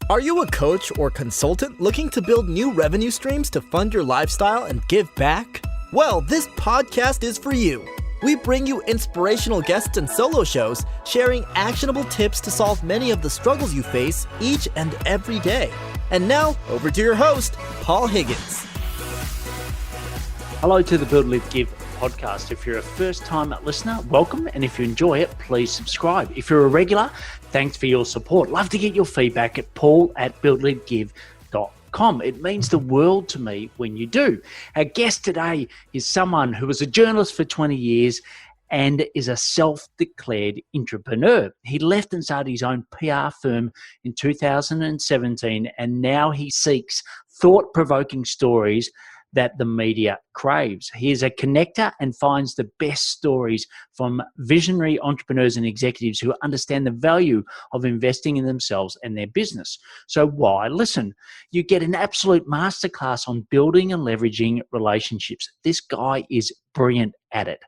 Are you a coach or consultant looking to build new revenue streams to fund your lifestyle and give back? Well, this podcast is for you. We bring you inspirational guests and solo shows sharing actionable tips to solve many of the struggles you face each and every day. And now, over to your host, Paul Higgins. Hello to the Build, Live, Give podcast. If you're a first-time listener, welcome. And if you enjoy it, please subscribe. If you're a regular, thanks for your support. Love to get your feedback at paul@buildlivegive.com. It means the world to me when you do. Our guest today is someone who was a journalist for 20 years and is a self-declared entrepreneur. He left and started his own PR firm in 2017, and now he seeks thought-provoking stories that the media craves. He is a connector and finds the best stories from visionary entrepreneurs and executives who understand the value of investing in themselves and their business. So why listen? You get an absolute masterclass on building and leveraging relationships. This guy is brilliant at it.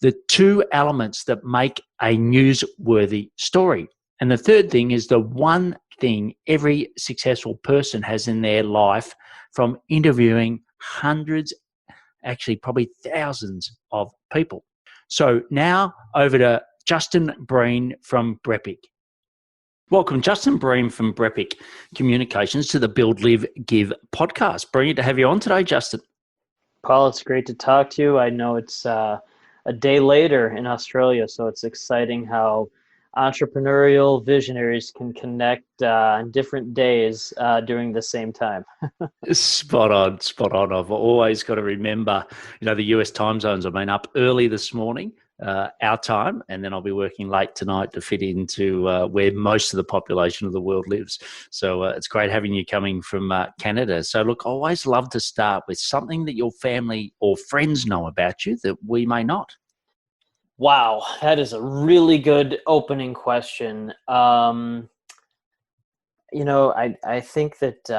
The two elements that make a newsworthy story. And the third thing is the one thing every successful person has in their life from interviewing hundreds, actually probably thousands of people. So now over to Justin Breen from BrEpic. Welcome, Justin Breen from BrEpic Communications to the Build, Live, Give podcast. Brilliant to have you on today, Justin. Paul, it's great to talk to you. I know it's a day later in Australia, so it's exciting how entrepreneurial visionaries can connect on different days during the same time. Spot on. I've always got to remember, the US time zones. I've been up early this morning, our time, and then I'll be working late tonight to fit into where most of the population of the world lives. So it's great having you coming from Canada. So look, I always love to start with something that your family or friends know about you that we may not. Wow, that is a really good opening question. I think that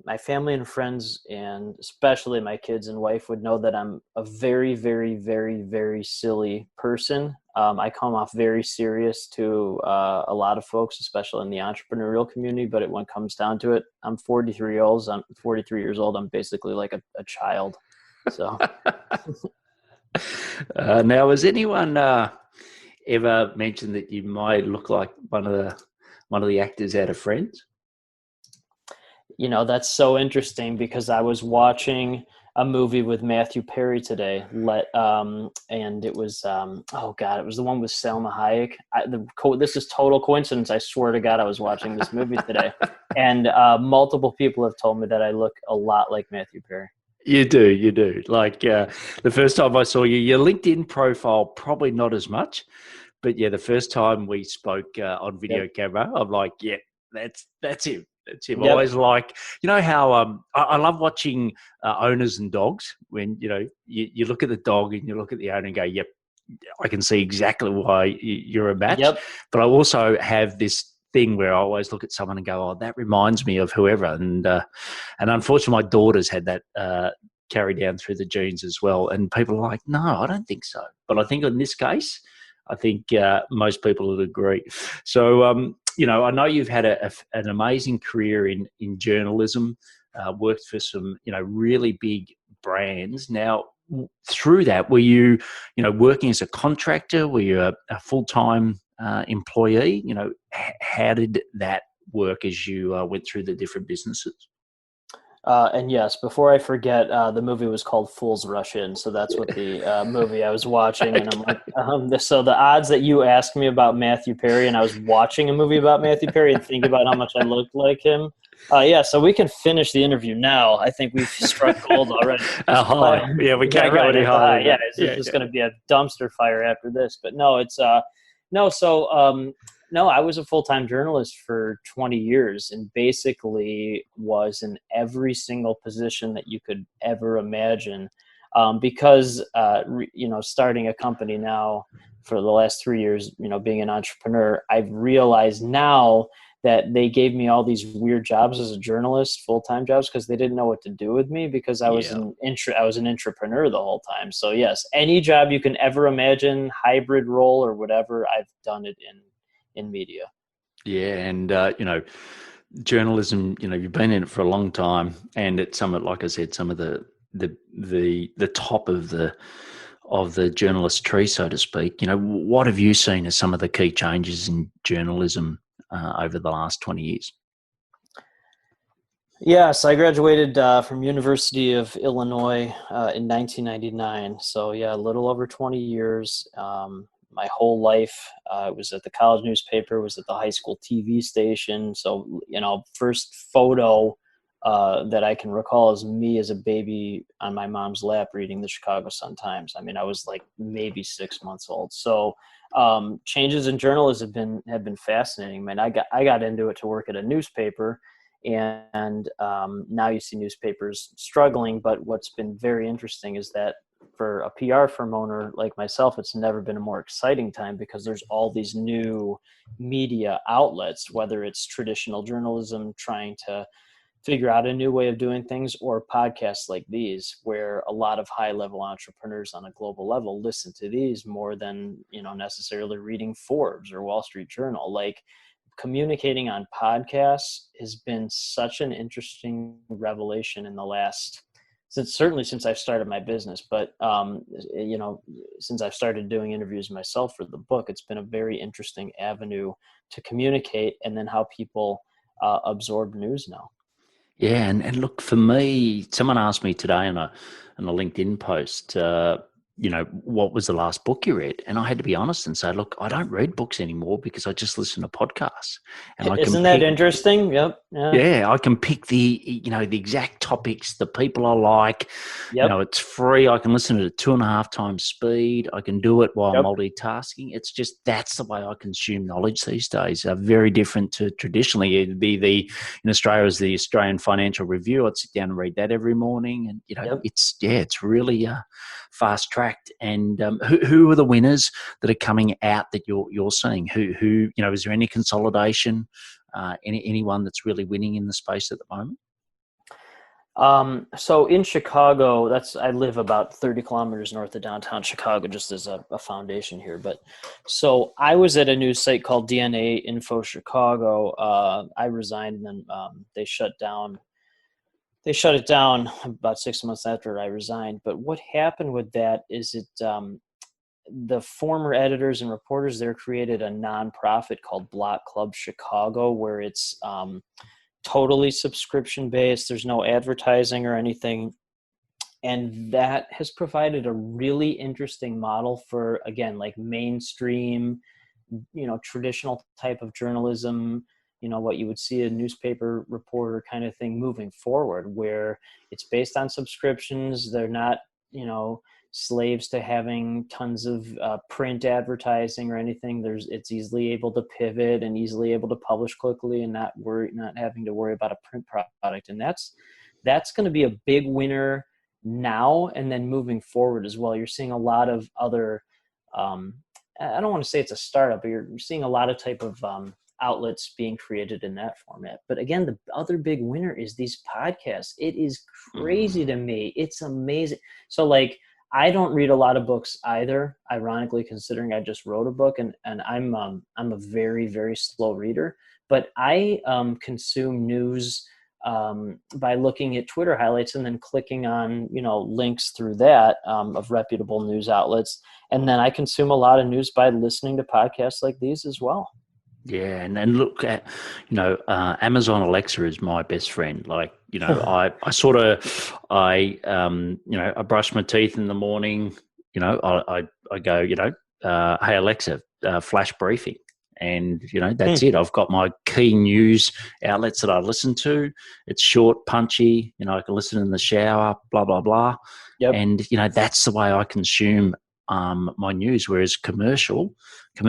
my family and friends, and especially my kids and wife, would know that I'm a very, very, very, very silly person. I come off very serious to a lot of folks, especially in the entrepreneurial community. But when it comes down to it, I'm 43 years old. I'm basically like a child. So. Now, has anyone ever mentioned that you might look like one of the actors out of Friends? That's so interesting because I was watching a movie with Matthew Perry today, and it was it was the one with Salma Hayek. This is total coincidence. I swear to God, I was watching this movie today, and multiple people have told me that I look a lot like Matthew Perry. You do. Like the first time I saw you, your LinkedIn profile, probably not as much, but yeah, the first time we spoke on video camera, I'm like, yeah, that's him. That's him. Yep. Always like, how I love watching owners and dogs when, you look at the dog and you look at the owner and go, yep, I can see exactly why you're a match. Yep. But I also have this thing where I always look at someone and go, oh, that reminds me of whoever. And unfortunately, my daughter's had that carry down through the genes as well. And people are like, no, I don't think so. But I think in this case, I think most people would agree. So, I know you've had an amazing career in journalism, worked for some, really big brands. Now, through that, were you, working as a contractor? Were you a full-time employee? How did that work as you went through the different businesses? And yes, before I forget, the movie was called Fools Rush In. So that's what the movie I was watching. And I'm like, so the odds that you asked me about Matthew Perry and I was watching a movie about Matthew Perry and thinking about how much I looked like him. So we can finish the interview now. I think we've struck gold already. Yeah, we can't go any higher. Yeah, it's just going to be a dumpster fire after this. But no, it's No, I was a full-time journalist for 20 years and basically was in every single position that you could ever imagine. Because starting a company now for the last 3 years, being an entrepreneur, I've realized now that they gave me all these weird jobs as a journalist, full-time jobs, because they didn't know what to do with me because I was an entrepreneur the whole time. So yes, any job you can ever imagine, hybrid role or whatever, I've done it in media. Yeah, and journalism, you've been in it for a long time, and it's like I said, some of the top of the journalist tree, so to speak. What have you seen as some of the key changes in journalism over the last 20 years? Yes, I graduated from University of Illinois in 1999. So yeah, a little over 20 years. My whole life was at the college newspaper, was at the high school TV station. So, first photo that I can recall is me as a baby on my mom's lap reading the Chicago Sun-Times. I mean, I was like maybe 6 months old. So changes in journalism have been fascinating. Man, I got into it to work at a newspaper. And now you see newspapers struggling. But what's been very interesting is that for a PR firm owner like myself, it's never been a more exciting time because there's all these new media outlets, whether it's traditional journalism trying to figure out a new way of doing things, or podcasts like these, where a lot of high-level entrepreneurs on a global level listen to these more than, necessarily reading Forbes or Wall Street Journal. Like, communicating on podcasts has been such an interesting revelation in the last, since I've started my business, but since I've started doing interviews myself for the book, it's been a very interesting avenue to communicate, and then how people absorb news now. Yeah, and look, for me, someone asked me today in a LinkedIn post, what was the last book you read? And I had to be honest and say, look, I don't read books anymore because I just listen to podcasts. And Isn't that interesting? Yep. Yeah, I can pick the exact topics, the people I like. Yep. It's free. I can listen at 2.5 times speed. I can do it while multitasking. It's just, that's the way I consume knowledge these days. Very different to traditionally. It'd be in Australia, as the Australian Financial Review. I'd sit down and read that every morning. And, it's really fast tracked. And who are the winners that are coming out that you're seeing? Who is there any consolidation? Anyone that's really winning in the space at the moment? So in Chicago, I live about 30 kilometers north of downtown Chicago, just as a foundation here. But so I was at a news site called DNA Info Chicago. I resigned, and then they shut it down about 6 months after I resigned. But what happened with that is the former editors and reporters there created a nonprofit called Block Club Chicago, where it's totally subscription based. There's no advertising or anything. And that has provided a really interesting model for, again, like mainstream, traditional type of journalism, what you would see a newspaper reporter kind of thing moving forward, where it's based on subscriptions. They're not, slaves to having tons of print advertising or anything. It's easily able to pivot and easily able to publish quickly and not having to worry about a print product. And that's going to be a big winner now, and then moving forward as well. You're seeing a lot of other, I don't want to say it's a startup, but you're seeing a lot of type of outlets being created in that format. But again, the other big winner is these podcasts. It is crazy to me. It's amazing. So like, I don't read a lot of books either, ironically, considering I just wrote a book, and I'm a very, very slow reader. But I consume news by looking at Twitter highlights and then clicking on links through that of reputable news outlets, and then I consume a lot of news by listening to podcasts like these as well. Yeah, and look at, Amazon Alexa is my best friend. Like, I brush my teeth in the morning. I go, hey Alexa, flash briefing, and that's it. I've got my key news outlets that I listen to. It's short, punchy. I can listen in the shower. Blah blah blah. Yep. And that's the way I consume my news. Whereas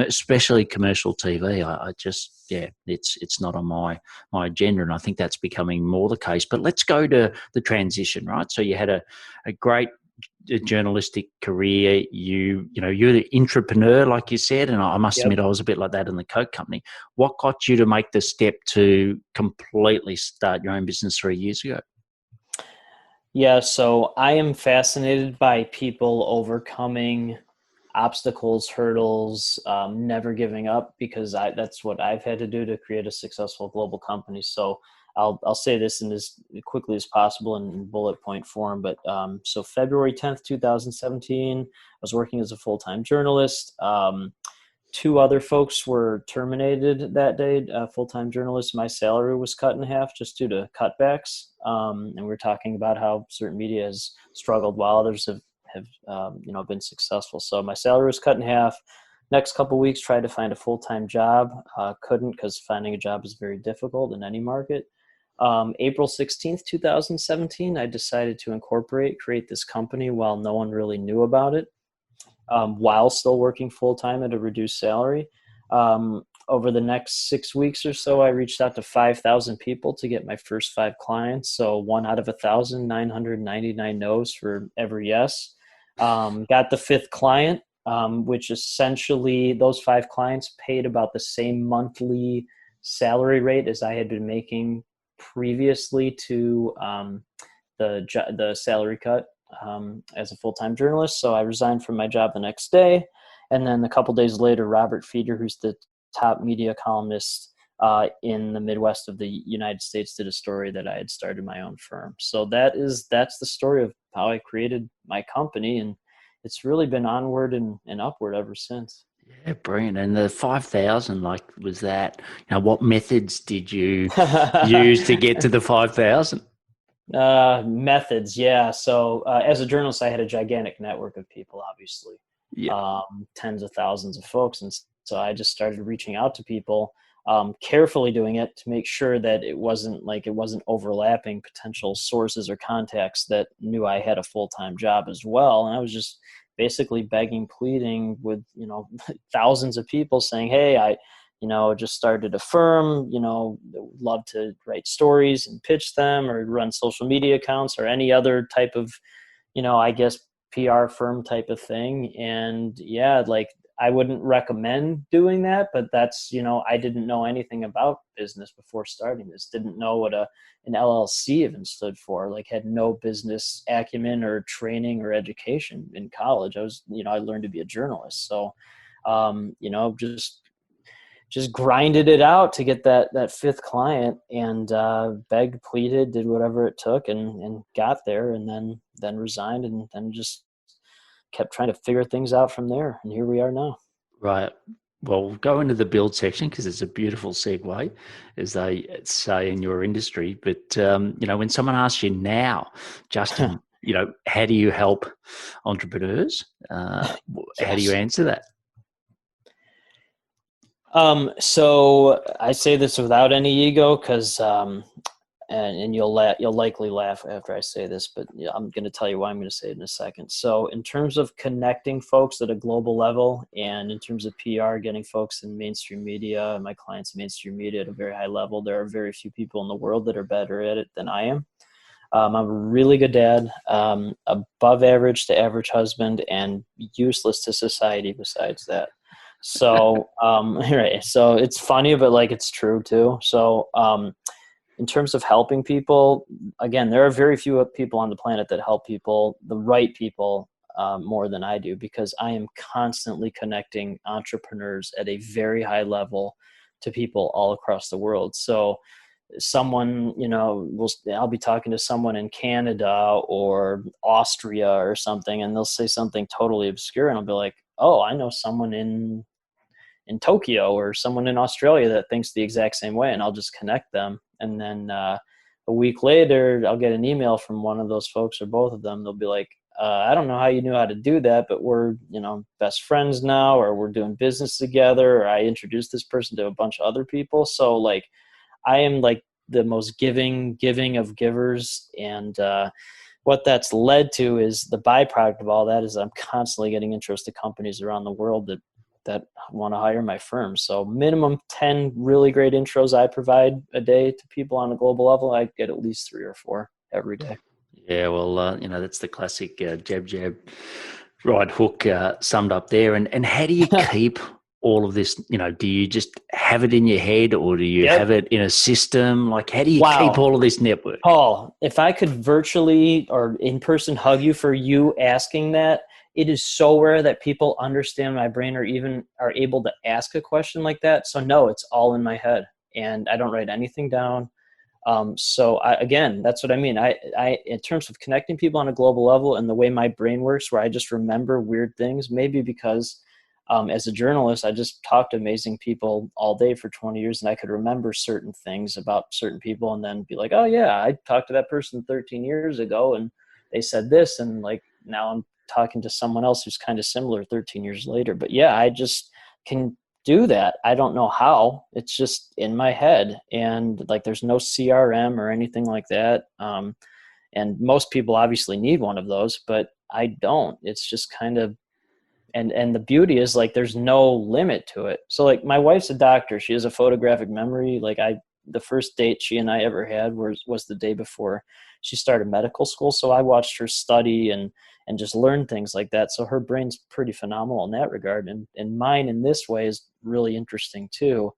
especially commercial TV, I just, it's not on my agenda, and I think that's becoming more the case. But let's go to the transition, right? So you had a great journalistic career. You're the entrepreneur, like you said, and I must admit I was a bit like that in the Coke company. What got you to make the step to completely start your own business 3 years ago? Yeah, so I am fascinated by people overcoming obstacles, hurdles, never giving up, because that's what I've had to do to create a successful global company. So I'll say this in as quickly as possible in bullet point form. But so February 10th, 2017, I was working as a full-time journalist. Two other folks were terminated that day, full-time journalists. My salary was cut in half just due to cutbacks. And we were talking about how certain media has struggled while others have been successful. So my salary was cut in half. Next couple of weeks, tried to find a full-time job. Couldn't, because finding a job is very difficult in any market. April 16th, 2017, I decided to create this company while no one really knew about it, while still working full-time at a reduced salary. Over the next 6 weeks or so, I reached out to 5,000 people to get my first 5 clients. So 1 out of 1,000, 999 no's for every yes. Got the 5th client, which essentially those 5 clients paid about the same monthly salary rate as I had been making previously to the salary cut as a full-time journalist. So I resigned from my job the next day. And then a couple days later, Robert Feeder, who's the top media columnist in the Midwest of the United States, did a story that I had started my own firm. So that's the story of how I created my company, and it's really been onward and upward ever since. Yeah, brilliant. And the 5,000, was that, what methods did you use to get to the 5,000? Methods. Yeah. So as a journalist, I had a gigantic network of people, obviously, tens of thousands of folks. And so I just started reaching out to people, carefully doing it to make sure that it wasn't overlapping potential sources or contacts that knew I had a full-time job as well. And I was just basically begging, pleading with, thousands of people saying, hey, I just started a firm, would love to write stories and pitch them, or run social media accounts, or any other type of, PR firm type of thing. And I wouldn't recommend doing that, but that's, I didn't know anything about business before starting this. Didn't know what an LLC even stood for, had no business acumen or training or education in college. I learned to be a journalist. So, just grinded it out to get that 5th client, and begged, pleaded, did whatever it took, and got there, and then resigned, and then just kept trying to figure things out from there. And here we are now. Right. Well, we'll go into the build section because it's a beautiful segue, as they say in your industry. But, when someone asks you now, Justin, how do you help entrepreneurs? How do you answer that? So I say this without any ego, because and you'll likely laugh after I say this, but I'm going to tell you why I'm going to say it in a second. So in terms of connecting folks at a global level, and in terms of PR, getting folks in mainstream media, and my clients in mainstream media at a very high level, there are very few people in the world that are better at it than I am. I'm a really good dad, above average to average husband, and useless to society besides that. So, right. So it's funny, but it's true too. So, in terms of helping people, again, there are very few people on the planet that help people, the right people, more than I do, because I am constantly connecting entrepreneurs at a very high level to people all across the world. So someone, I'll be talking to someone in Canada or Austria or something, and they'll say something totally obscure, and I'll be like, oh, I know someone in Tokyo or someone in Australia that thinks the exact same way, and I'll just connect them. And then a week later, I'll get an email from one of those folks, or both of them. They'll be like, I don't know how you knew how to do that, but we're, best friends now, or we're doing business together, or I introduced this person to a bunch of other people. So I am the most giving of givers. And what that's led to is the byproduct of all that is I'm constantly getting intros to companies around the world that want to hire my firm. So minimum 10 really great intros I provide a day to people on a global level. I get at least 3 or 4 every day. Yeah, well, that's the classic jab, right hook summed up there. And how do you keep all of this? Do you just have it in your head, or do you have it in a system? How do you keep all of this network? Paul, if I could virtually or in person hug you for you asking that, it is so rare that people understand my brain or even are able to ask a question like that. So no, it's all in my head, and I don't write anything down. Again, that's what I mean. In terms of connecting people on a global level and the way my brain works, where I just remember weird things, maybe because as a journalist, I just talked to amazing people all day for 20 years, and I could remember certain things about certain people and then be like, oh yeah, I talked to that person 13 years ago and they said this. And like, now I'm talking to someone else who's kind of similar 13 years later. But yeah, I just can do that. I don't know how. It's just in my head, and like there's no CRM or anything like that. And most people obviously need one of those, but I don't. It's just kind of, and the beauty is like there's no limit to it. So like my wife's a doctor. She has a photographic memory. Like the first date she and I ever had was the day before she started medical school. So I watched her study and just learn things like that. So her brain's pretty phenomenal in that regard. And mine in this way is really interesting too.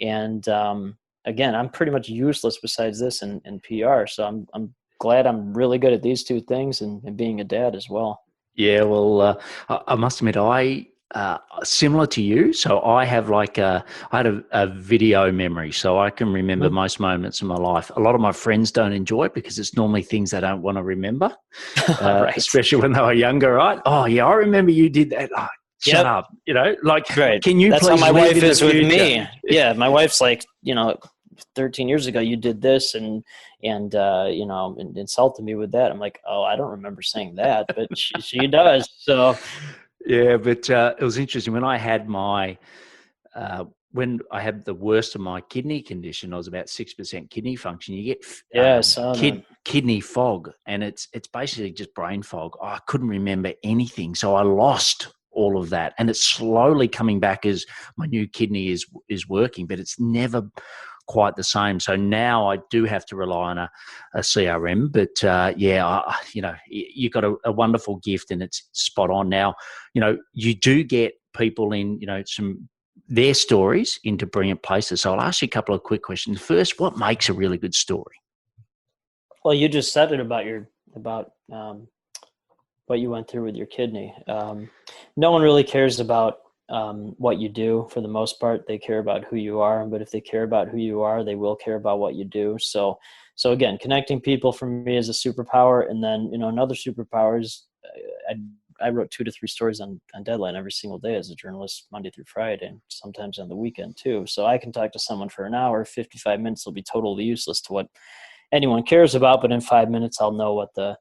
And again, I'm pretty much useless besides this in PR. So I'm glad I'm really good at these two things and being a dad as well. Yeah, well, I must admit, similar to you. So I have I had a video memory, so I can remember most moments of my life. A lot of my friends don't enjoy it because it's normally things they don't want to remember, Right. especially when they were younger, right? Oh yeah, I remember you did that. Oh, shut up, like, right. Can you That's please how my live wife in the is with future? me. Yeah, my wife's like, 13 years ago you did this and insulted me with that. I'm like, oh, I don't remember saying that, but she does. So yeah, but it was interesting when I had when I had the worst of my kidney condition. I was about 6% kidney function. You get yeah, I saw that. kidney fog, and it's basically just brain fog. I couldn't remember anything, so I lost all of that, and it's slowly coming back as my new kidney is working, but it's never quite the same. So now I do have to rely on a CRM, but you've got a wonderful gift, and it's spot on. Now, you do get people in, their stories into brilliant places. So I'll ask you a couple of quick questions. First, what makes a really good story? Well, you just said it about what you went through with your kidney. No one really cares about what you do for the most part. They care about who you are, but if they care about who you are, they will care about what you do. So again, connecting people for me is a superpower. And then, another superpower is I wrote 2 to 3 stories on deadline every single day as a journalist, Monday through Friday, and sometimes on the weekend too. So I can talk to someone for an hour, 55 minutes will be totally useless to what anyone cares about. But in 5 minutes, I'll know what the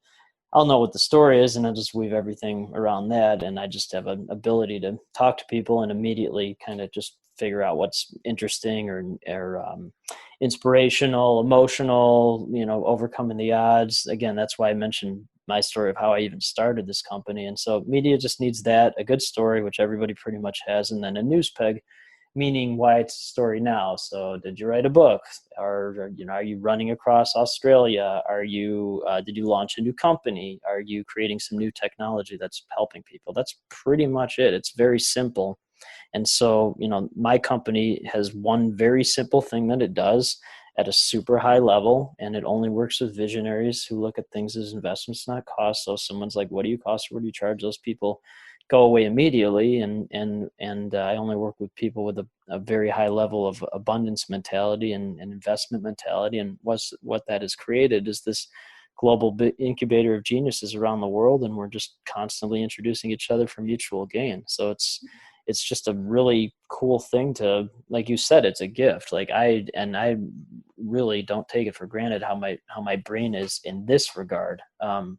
story is, and I'll just weave everything around that. And I just have an ability to talk to people and immediately kind of just figure out what's interesting or inspirational, emotional, overcoming the odds. Again, that's why I mentioned my story of how I even started this company. And so media just needs that, a good story, which everybody pretty much has, and then a news peg, meaning why it's a story now. So did you write a book, or are you running across Australia? Did you launch a new company? Are you creating some new technology that's helping people? That's pretty much it. It's very simple. And so, my company has one very simple thing that it does at a super high level, and it only works with visionaries who look at things as investments, not costs. So someone's like, what do you cost? What do you charge? Those people go away immediately. And I only work with people with a very high level of abundance mentality and investment mentality. And what that has created is this global incubator of geniuses around the world. And we're just constantly introducing each other for mutual gain. So it's just a really cool thing to, like you said, it's a gift. Like I really don't take it for granted how my brain is in this regard,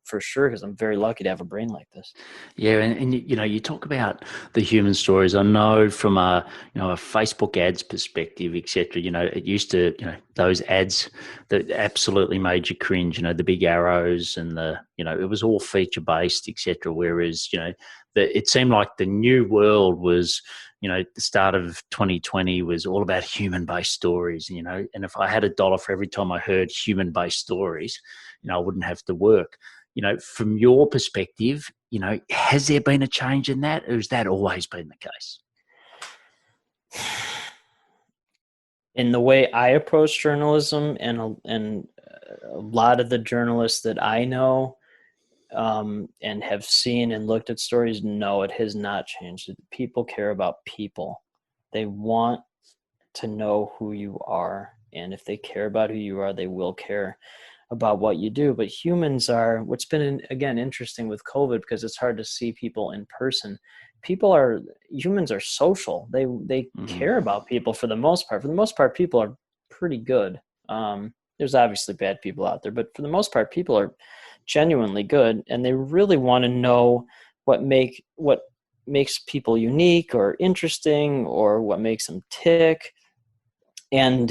for sure, because I'm very lucky to have a brain like this. Yeah, and you talk about the human stories. I know from a Facebook ads perspective, etc. It used to, those ads that absolutely made you cringe. The big arrows and it was all feature based, etc. Whereas it seemed like the new world was, the start of 2020 was all about human-based stories, and if I had $1 for every time I heard human-based stories, I wouldn't have to work. From your perspective, has there been a change in that, or has that always been the case? In the way I approach journalism, and a lot of the journalists that I know, and have seen and looked at stories, no, it has not changed. People care about people. They want to know who you are. And if they care about who you are, they will care about what you do. But humans are, what's been, again, interesting with COVID, because it's hard to see people in person. Humans are social. They care about people for the most part. For the most part, people are pretty good. There's obviously bad people out there, but for the most part, people are genuinely good, and they really want to know what makes people unique or interesting, or what makes them tick. And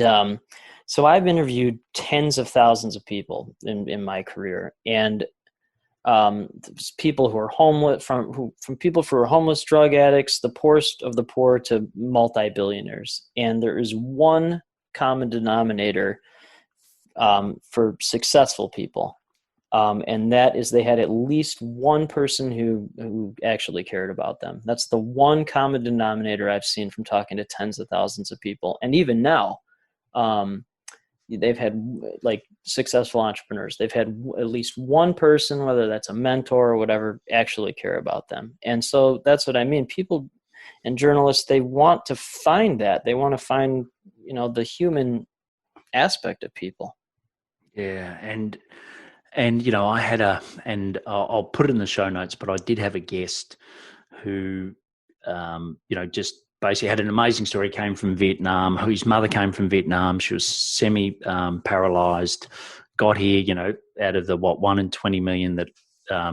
so I've interviewed tens of thousands of people in my career, and people who are homeless, from people who are homeless, drug addicts, the poorest of the poor, to multi-billionaires. And there is one common denominator for successful people. And that is they had at least one person who actually cared about them. That's the one common denominator I've seen from talking to tens of thousands of people. And even now, they've had, like, successful entrepreneurs, they've had at least one person, whether that's a mentor or whatever, actually care about them. And so that's what I mean. People and journalists, they want to find that. They want to find, the human aspect of people. Yeah. And I had and I'll put it in the show notes, but I did have a guest who, just basically had an amazing story. Came from Vietnam. Whose mother came from Vietnam. She was paralyzed. Got here, out of the 1 in 20 million that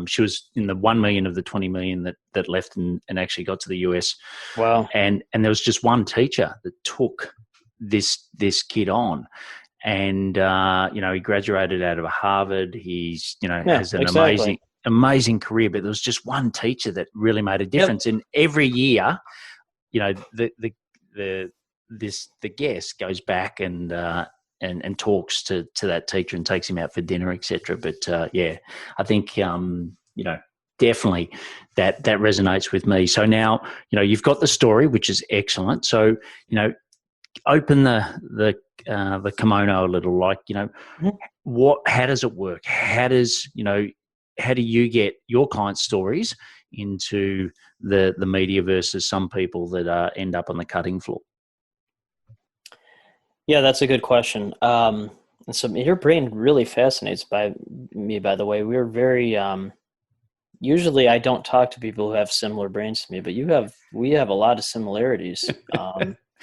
she was in the 1 million of the 20 million that left and actually got to the US. Wow. And there was just one teacher that took this kid on. And, he graduated out of Harvard. He's, has an amazing career, but there was just one teacher that really made a difference. Yep. And every year, the guest goes back and talks to that teacher and takes him out for dinner, etc. But, I think, definitely that resonates with me. So now, you've got the story, which is excellent. So, open the kimono a little, like, how does it work? How do you get your clients' stories into the media versus some people that end up on the cutting floor? Yeah, that's a good question. And so your brain really fascinates me, by the way. We're very, usually I don't talk to people who have similar brains to me, but we have a lot of similarities.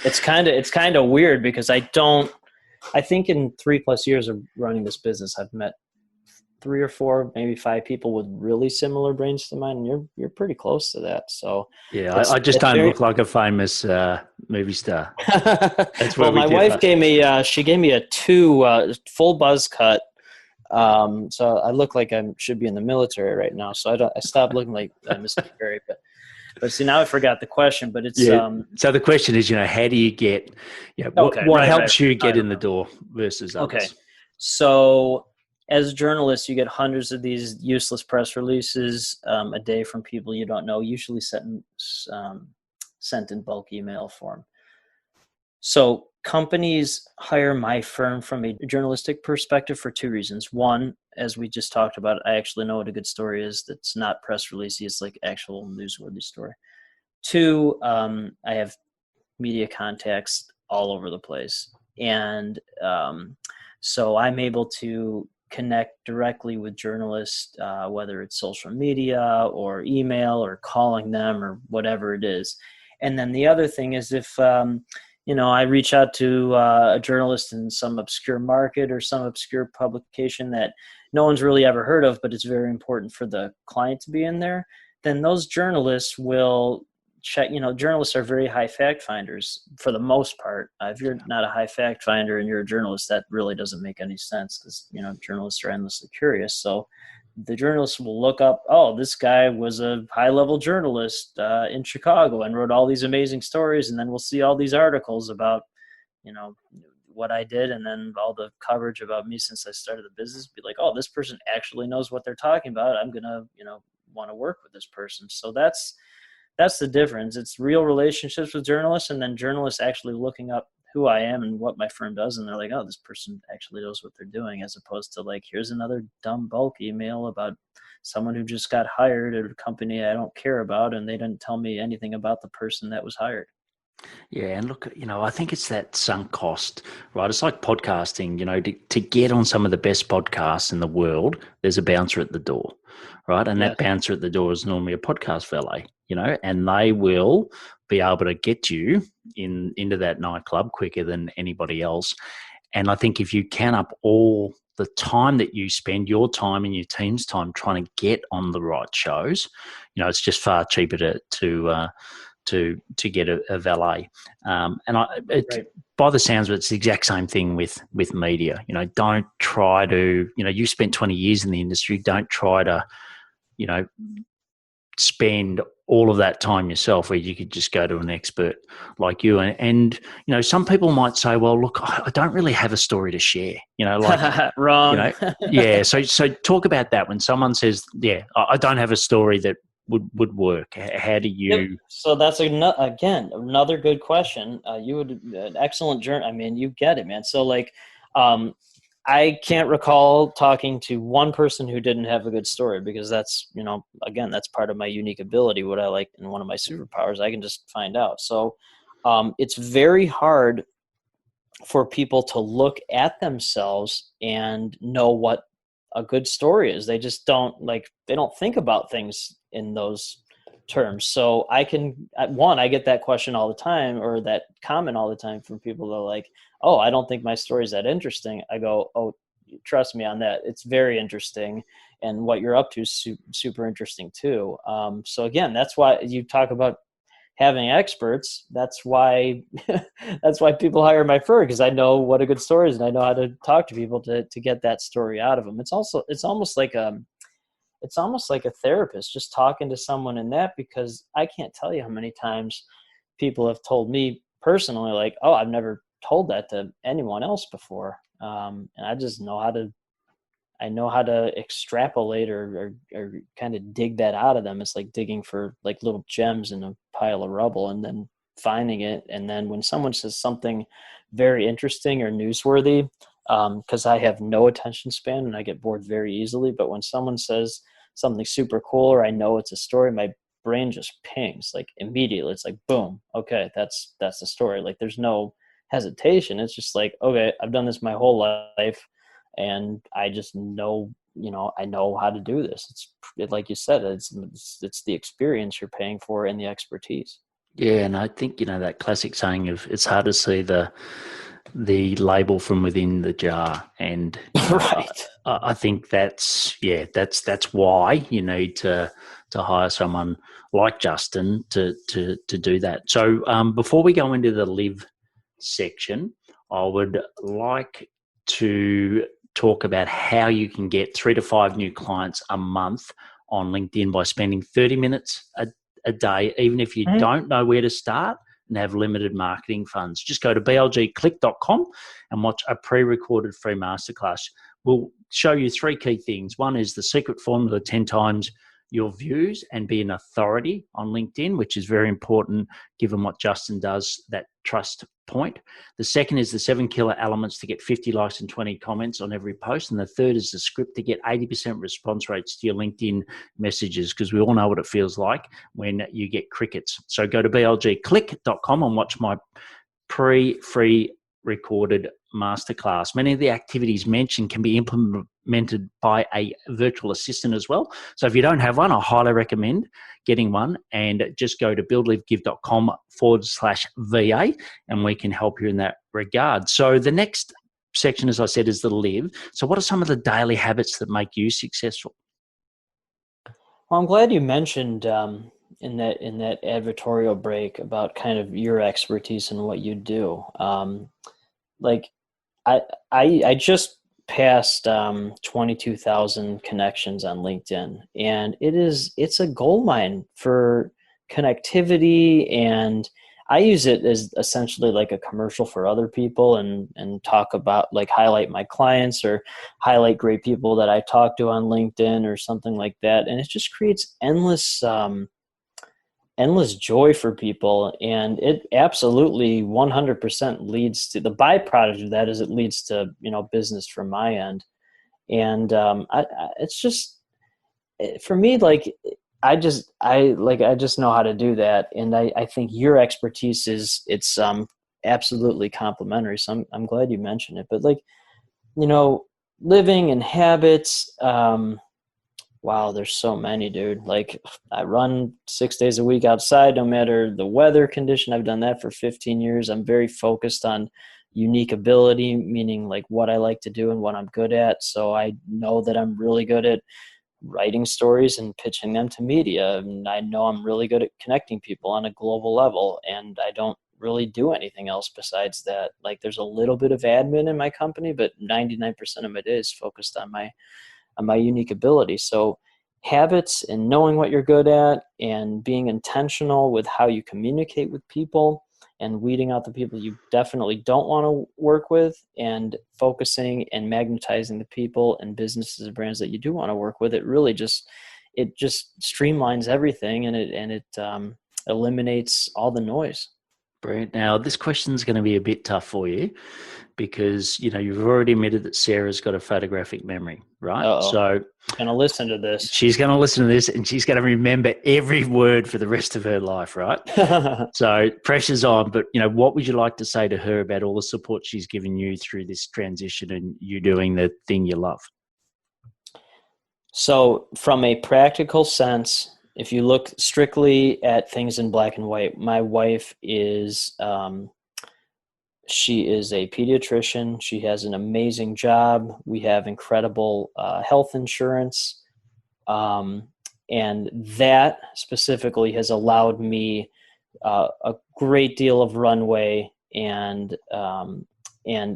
It's kind of weird, because I think in 3+ years of running this business, I've met 3 or 4, maybe 5 people with really similar brains to mine. And you're pretty close to that. So yeah, I just don't look like a famous movie star. That's well, my wife gave me a 2 full buzz cut. So I look like I should be in the military right now. So I stopped looking like Mr. Perry, but see, now I forgot the question, but it's, so the question is, how do you get, what helps you get in the door versus others? Okay. So as journalists, you get hundreds of these useless press releases a day from people you don't know, usually sent in bulk email form. So companies hire my firm from a journalistic perspective for 2 reasons. One, as we just talked about, I actually know what a good story is that's not press releasey. It's like actual newsworthy story. 2, I have media contacts all over the place. And so I'm able to connect directly with journalists, whether it's social media or email or calling them or whatever it is. And then the other thing is, if I reach out to a journalist in some obscure market or some obscure publication that no one's really ever heard of, but it's very important for the client to be in there, then those journalists will check. Journalists are very high fact finders for the most part. If you're not a high fact finder and you're a journalist, that really doesn't make any sense, because journalists are endlessly curious. So the journalists will look up, oh, this guy was a high-level journalist in Chicago and wrote all these amazing stories, and then we'll see all these articles about, what I did, and then all the coverage about me since I started the business. Be like, oh, this person actually knows what they're talking about. I'm gonna, want to work with this person. So that's the difference. It's real relationships with journalists, and then journalists actually looking up who I am and what my firm does, and they're like, oh, this person actually knows what they're doing, as opposed to like, here's another dumb bulk email about someone who just got hired at a company I don't care about, and they didn't tell me anything about the person that was hired. Yeah, and look, I think it's that sunk cost, right? It's like podcasting, to get on some of the best podcasts in the world, there's a bouncer at the door, right? And that bouncer at the door is normally a podcast valet, and they will be able to get you into that nightclub quicker than anybody else. And I think if you count up all the time that you spend, your time and your team's time trying to get on the right shows, it's just far cheaper to get a valet. By the sounds of it, it's the exact same thing with media. Don't try to, you spent 20 years in the industry. Don't try to, spend all of that time yourself, where you could just go to an expert like you. And some people might say, well, look, I don't really have a story to share, Wrong. Yeah. So talk about that. When someone says, yeah, I don't have a story that would work. How do you? Yep. So that's again another good question. You would an excellent journey. I mean, you get it, man. So like, I can't recall talking to one person who didn't have a good story, because that's again, that's part of my unique ability. What I like, and one of my superpowers, I can just find out. So it's very hard for people to look at themselves and know what a good story is. They just don't they don't think about things in those terms. So I get that question all the time, or that comment all the time from people that are like, oh, I don't think my story is that interesting. I go, oh, trust me on that. It's very interesting. And what you're up to is super interesting too. So again, that's why you talk about having experts. That's why people hire my firm, because I know what a good story is, and I know how to talk to people to get that story out of them. It's almost like a therapist, just talking to someone in that, because I can't tell you how many times people have told me personally, like, oh, I've never told that to anyone else before. And I just know how to extrapolate or kind of dig that out of them. It's like digging for like little gems in a pile of rubble, and then finding it. And then when someone says something very interesting or newsworthy, because I have no attention span and I get bored very easily, but when someone says something super cool, or I know it's a story, my brain just pings like immediately. It's like, boom, okay, that's the story. Like, there's no hesitation. It's just like, okay, I've done this my whole life, and I just know, I know how to do this. It's like you said, it's the experience you're paying for and the expertise. Yeah, and I think that classic saying of, it's hard to see the label from within the jar, and Right. I think that's why you need to hire someone like Justin to do that. So before we go into the live section, I would like to talk about how you can get 3 to 5 new clients a month on LinkedIn by spending 30 minutes a day, even if you don't know where to start and have limited marketing funds. Just go to blgclick.com and watch a pre-recorded free masterclass. We'll show you 3 key things. One is the secret formula, 10 times your views and be an authority on LinkedIn, which is very important given what Justin does, that trust point. The second is the 7 killer elements to get 50 likes and 20 comments on every post. And the third is the script to get 80% response rates to your LinkedIn messages, because we all know what it feels like when you get crickets. So go to blgclick.com and watch my free recorded masterclass. Many of the activities mentioned can be implemented by a virtual assistant as well. So if you don't have one, I highly recommend getting one, and just go to buildlivegive.com/VA and we can help you in that regard. So the next section, as I said, is the live. So what are some of the daily habits that make you successful? Well, I'm glad you mentioned in that advertorial break about kind of your expertise and what you do. Like I just passed 22,000 connections on LinkedIn, and it's a goldmine for connectivity, and I use it as essentially like a commercial for other people, and talk about, like, highlight my clients or highlight great people that I talk to on LinkedIn or something like that. And it just creates endless endless joy for people. And it absolutely 100% leads to, the byproduct of that is it leads to, business from my end. And it's just, for me, like, I just know how to do that. And I think your expertise it's absolutely complementary. So I'm glad you mentioned it, but like, living and habits, wow, there's so many, dude. Like, I run 6 days a week outside, no matter the weather condition. I've done that for 15 years. I'm very focused on unique ability, meaning like what I like to do and what I'm good at. So I know that I'm really good at writing stories and pitching them to media. And I know I'm really good at connecting people on a global level. And I don't really do anything else besides that. Like, there's a little bit of admin in my company, but 99% of it is focused on my unique ability. So habits and knowing what you're good at and being intentional with how you communicate with people and weeding out the people you definitely don't want to work with, and focusing and magnetizing the people and businesses and brands that you do want to work with. It really just streamlines everything, and it eliminates all the noise. Brent, now this question is going to be a bit tough for you because, you've already admitted that Sarah's got a photographic memory, right? Uh-oh. So She's going to listen to this. She's going to listen to this and she's going to remember every word for the rest of her life, right? So pressure's on, but, what would you like to say to her about all the support she's given you through this transition and you doing the thing you love? So from a practical sense, if you look strictly at things in black and white, my wife is, she is a pediatrician. She has an amazing job. We have incredible health insurance. And that specifically has allowed me a great deal of runway and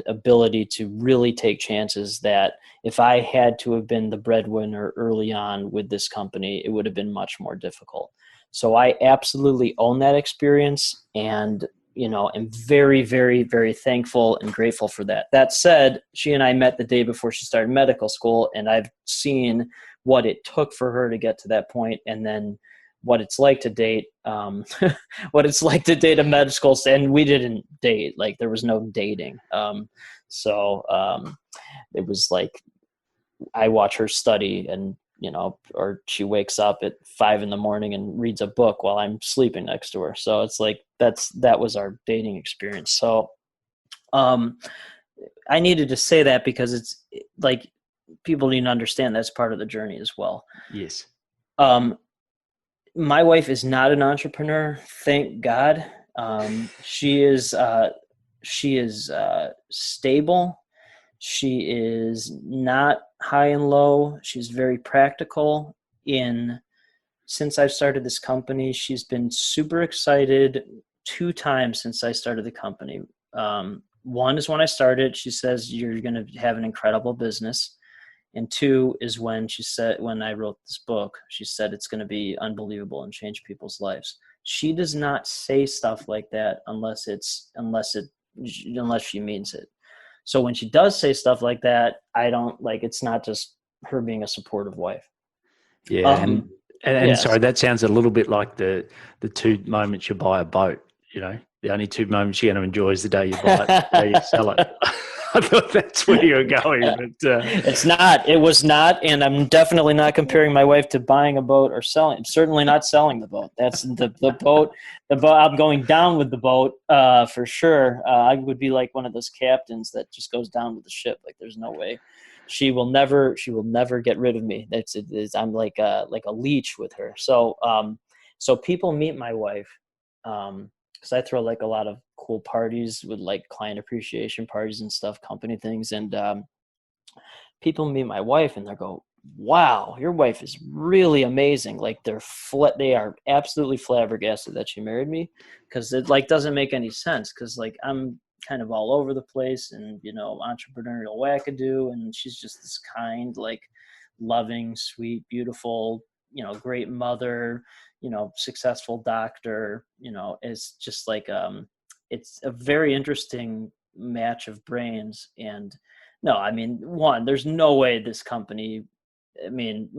ability to really take chances that if I had to have been the breadwinner early on with this company, it would have been much more difficult. So I absolutely own that experience, and am very, very, very thankful and grateful for that. That said, she and I met the day before she started medical school, and I've seen what it took for her to get to that point, and then what it's like to date, what it's like to date a medical school. And we didn't date, like there was no dating. So it was like, I watch her study and, or she wakes up at 5 a.m. and reads a book while I'm sleeping next to her. So it's like, that was our dating experience. So I needed to say that because it's like, people need to understand that's part of the journey as well. Yes. My wife is not an entrepreneur, thank God. She is stable. She is not high and low. She's very practical. Since I've started this company, she's been super excited 2 times since I started the company. One is when I started, she says, "You're going to have an incredible business." And 2 is when when I wrote this book, she said, "It's going to be unbelievable and change people's lives." She does not say stuff like that unless she means it. So when she does say stuff like that, I don't like, it's not just her being a supportive wife. Yeah. Sorry, that sounds a little bit like the 2 moments you buy a boat, the only 2 moments you're going to enjoy is the day you buy it, the day you sell it. I thought that's where you were going, but it's not. It was not, and I'm definitely not comparing my wife to buying a boat or selling. I'm certainly not selling the boat. That's the boat. The boat. I'm going down with the boat for sure. I would be like one of those captains that just goes down with the ship. Like, there's no way. She will never get rid of me. I'm like a leech with her. So people meet my wife. Because I throw like a lot of cool parties with like client appreciation parties and stuff, company things. And people meet my wife and they go, "Wow, your wife is really amazing." Like they are absolutely flabbergasted that she married me, because it like doesn't make any sense. Because like I'm kind of all over the place and, entrepreneurial wackadoo. And she's just this kind, like loving, sweet, beautiful, great mother, successful doctor, it's just like, it's a very interesting match of brains. And no, I mean, one, there's no way this company, I mean,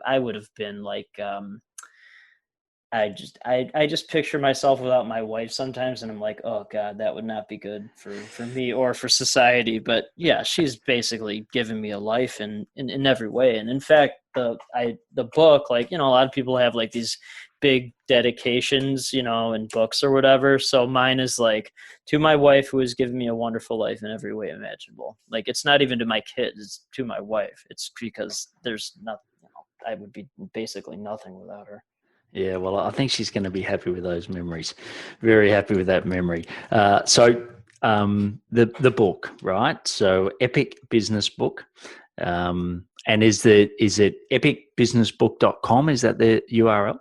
I would have been like, I just picture myself without my wife sometimes, and I'm like, oh God, that would not be good for me or for society. But yeah, she's basically given me a life in every way. And in fact, the book, like, a lot of people have like these big dedications, in books or whatever. So mine is like, to my wife, who has given me a wonderful life in every way imaginable. Like, it's not even to my kids, it's to my wife. It's because there's nothing, I would be basically nothing without her. Yeah, well, I think she's going to be happy with those memories. Very happy with that memory. The book, right? So Epic Business Book. And is it epicbusinessbook.com? Is that the URL?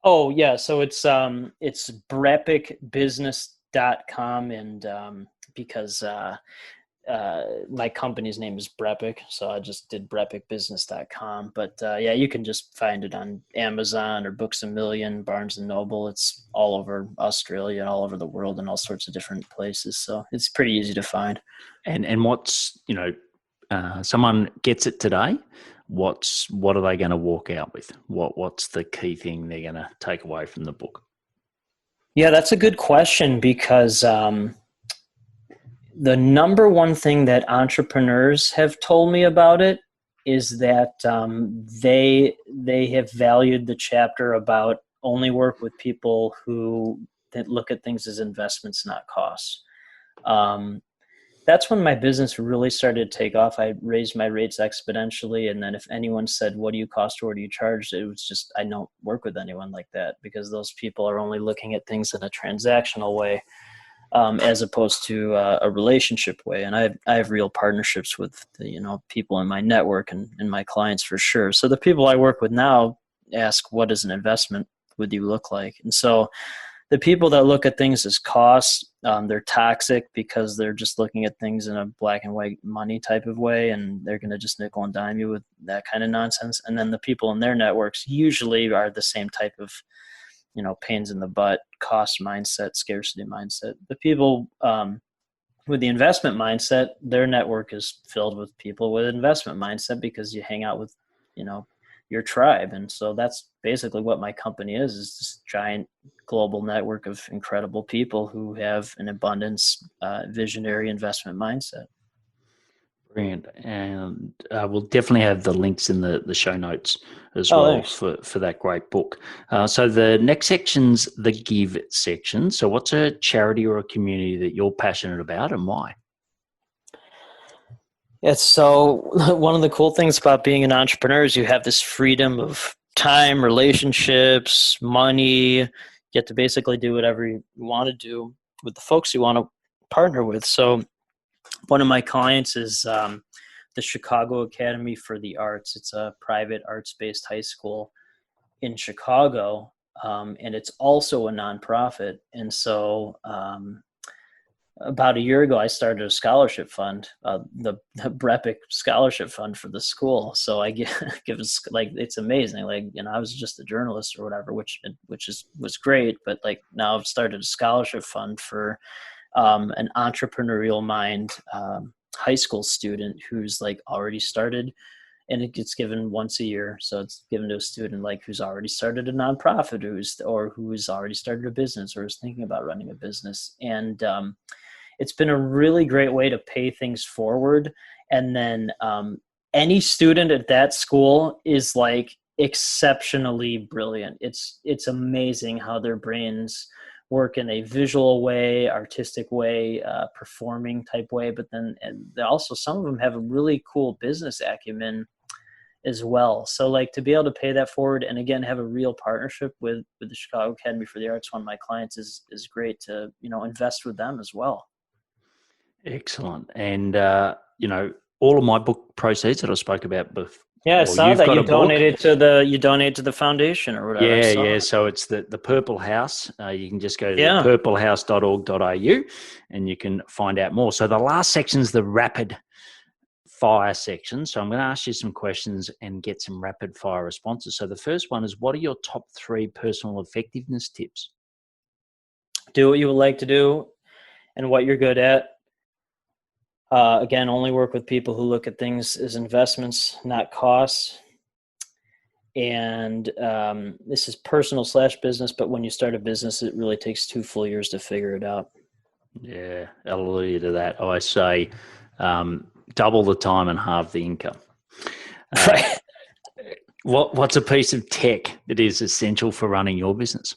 Oh yeah, so it's brepicbusiness.com, and because my company's name is BrEpic, so I just did brepicbusiness.com. But yeah, you can just find it on Amazon or Books A Million, Barnes and Noble. It's all over Australia, all over the world, in all sorts of different places. So it's pretty easy to find. And what's, someone gets it today, what are they going to walk out with? What's the key thing they're going to take away from the book? Yeah, that's a good question, because the number one thing that entrepreneurs have told me about it is that they have valued the chapter about only work with people that look at things as investments, not costs. That's when my business really started to take off. I raised my rates exponentially. And then if anyone said, what do you cost or what do you charge? It was just, I don't work with anyone like that, because those people are only looking at things in a transactional way, as opposed to a relationship way. And I have real partnerships with the, people in my network and my clients for sure. So the people I work with now ask, what does an investment with you look like? And so the people that look at things as costs, they're toxic, because they're just looking at things in a black and white money type of way, and they're going to just nickel and dime you with that kind of nonsense. And then the people in their networks usually are the same type of, pains in the butt, cost mindset, scarcity mindset. The people with the investment mindset, their network is filled with people with investment mindset, because you hang out with, your tribe. And so that's basically what my company is this giant global network of incredible people who have an abundance, visionary investment mindset. Brilliant. And we'll definitely have the links in the show notes as Thanks. for that great book. So the next section's the give section. So what's a charity or a community that you're passionate about, and why? Yeah, so one of the cool things about being an entrepreneur is you have this freedom of time, relationships, money. You get to basically do whatever you want to do with the folks you want to partner with. So one of my clients is the Chicago Academy for the Arts. It's a private arts-based high school in Chicago, and it's also a nonprofit. And so about a year ago, I started a scholarship fund, the BrEpic Scholarship Fund for the school. So I give us, like, it's amazing. Like, I was just a journalist or whatever, which was great. But like, now I've started a scholarship fund for an entrepreneurial mind high school student who's like already started, and it gets given once a year. So it's given to a student like who's already started a nonprofit, who's already started a business or is thinking about running a business. And it's been a really great way to pay things forward. And then any student at that school is like exceptionally brilliant. It's amazing how their brains work in a visual way, artistic way, performing type way. But then also some of them have a really cool business acumen as well. So like, to be able to pay that forward, and again, have a real partnership with the Chicago Academy for the Arts, one of my clients, is great to, invest with them as well. Excellent. And, all of my book proceeds that I spoke about before. Yeah, I saw that you donated to the foundation or whatever. Yeah. So it's the Purple House. You can just go to purplehouse.org.au and you can find out more. So the last section's the rapid fire section. So I'm going to ask you some questions and get some rapid fire responses. So the first one is, what are your top 3 personal effectiveness tips? Do what you would like to do and what you're good at. Again, only work with people who look at things as investments, not costs. And this is personal / business, but when you start a business, it really takes 2 full years to figure it out. Yeah, hallelujah to that. I say double the time and halve the income. Right. What's a piece of tech that is essential for running your business?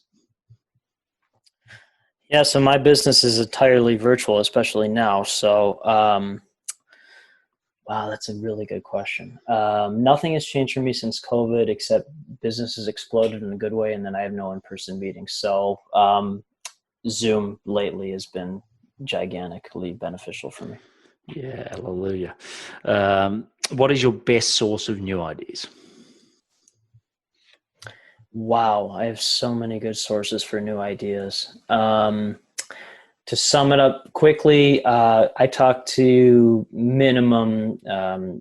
Yeah, so my business is entirely virtual, especially now. So, wow, that's a really good question. Nothing has changed for me since COVID, except business has exploded in a good way, and then I have no in-person meetings. So Zoom lately has been gigantically beneficial for me. Yeah, hallelujah. What is your best source of new ideas? Wow, I have so many good sources for new ideas. To sum it up quickly, I talk to minimum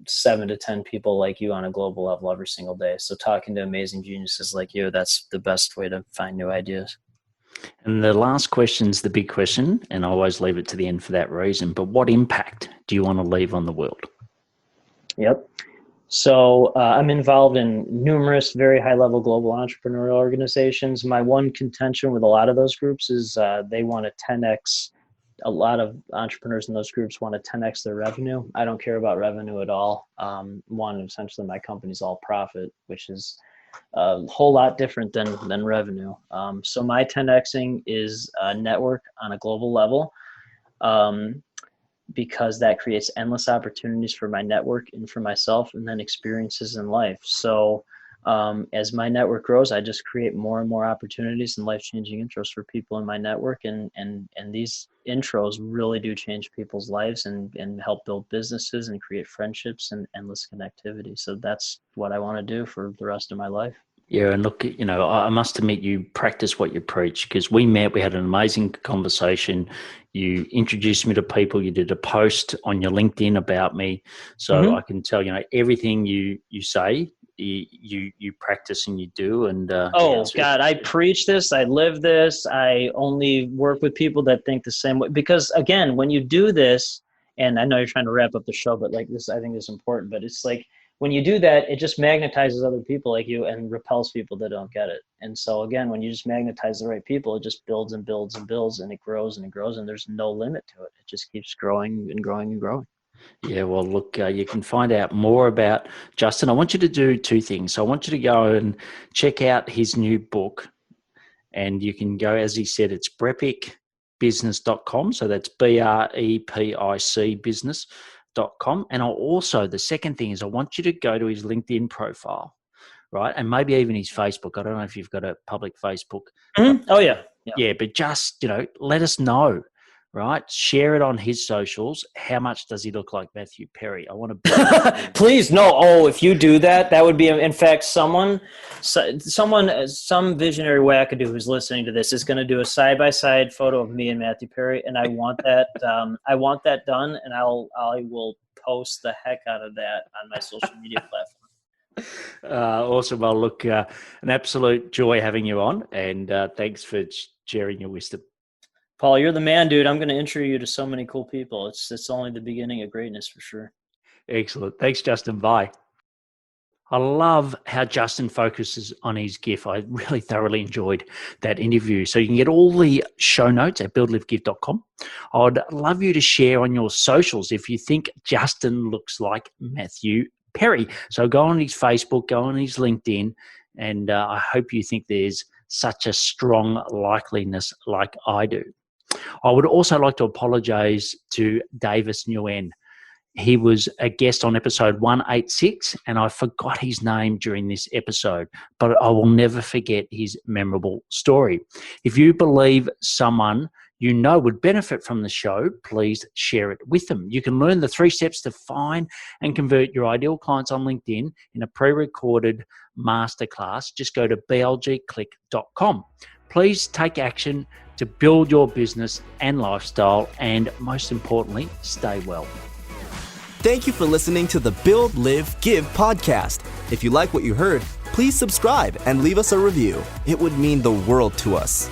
7 to 10 people like you on a global level every single day. So talking to amazing geniuses like you, that's the best way to find new ideas. And the last question is the big question, and I always leave it to the end for that reason. But what impact do you want to leave on the world? Yep. So I'm involved in numerous very high-level global entrepreneurial organizations. My one contention with a lot of those groups is they want to 10x. A lot of entrepreneurs in those groups want to 10x their revenue. I don't care about revenue at all. Essentially my company's all profit, which is a whole lot different than revenue. So my 10xing is a network on a global level. Because that creates endless opportunities for my network and for myself, and then experiences in life. So as my network grows, I just create more and more opportunities and life-changing intros for people in my network. And these intros really do change people's lives and help build businesses and create friendships and endless connectivity. So that's what I want to do for the rest of my life. Yeah, and look, I must admit you practice what you preach, because we met, we had an amazing conversation. You introduced me to people. You did a post on your LinkedIn about me. So I can tell, everything you say, you practice and you do. And God, I preach this. I live this. I only work with people that think the same way. Because again, when you do this, and I know you're trying to wrap up the show, but like this, I think is important, but it's like, when you do that, it just magnetizes other people like you and repels people that don't get it. And so again, when you just magnetize the right people, it just builds and builds and builds, and it grows and it grows, and there's no limit to it. It just keeps growing and growing and growing. Yeah, well, look, you can find out more about Justin. I want you to do 2 things. So I want you to go and check out his new book, and you can go, as he said, it's BrEpicBusiness.com. So that's BREPIC business.com. And I'll also, the second thing is I want you to go to his LinkedIn profile, right? And maybe even his Facebook. I don't know if you've got a public Facebook. Oh, yeah. Yeah, but just, let us know, right? Share it on his socials. How much does he look like Matthew Perry? I want to please no. Oh, if you do that, that would be, in fact, some visionary wackadoo who's listening to this is going to do a side-by-side photo of me and Matthew Perry, and I want that. I want that done, and I will post the heck out of that on my social media platform. Awesome. Well, look, an absolute joy having you on, and thanks for sharing your wisdom. Paul, you're the man, dude. I'm going to intro you to so many cool people. It's only the beginning of greatness for sure. Excellent. Thanks, Justin. Bye. I love how Justin focuses on his gift. I really thoroughly enjoyed that interview. So you can get all the show notes at buildlivegift.com. I'd love you to share on your socials if you think Justin looks like Matthew Perry. So go on his Facebook, go on his LinkedIn, and I hope you think there's such a strong likeliness like I do. I would also like to apologize to Davis Nguyen. He was a guest on episode 186, and I forgot his name during this episode, but I will never forget his memorable story. If you believe someone you know would benefit from the show, please share it with them. You can learn the 3 steps to find and convert your ideal clients on LinkedIn in a pre-recorded masterclass. Just go to blgclick.com. Please take action to build your business and lifestyle, and most importantly, stay well. Thank you for listening to the Build, Live, Give podcast. If you like what you heard, please subscribe and leave us a review. It would mean the world to us.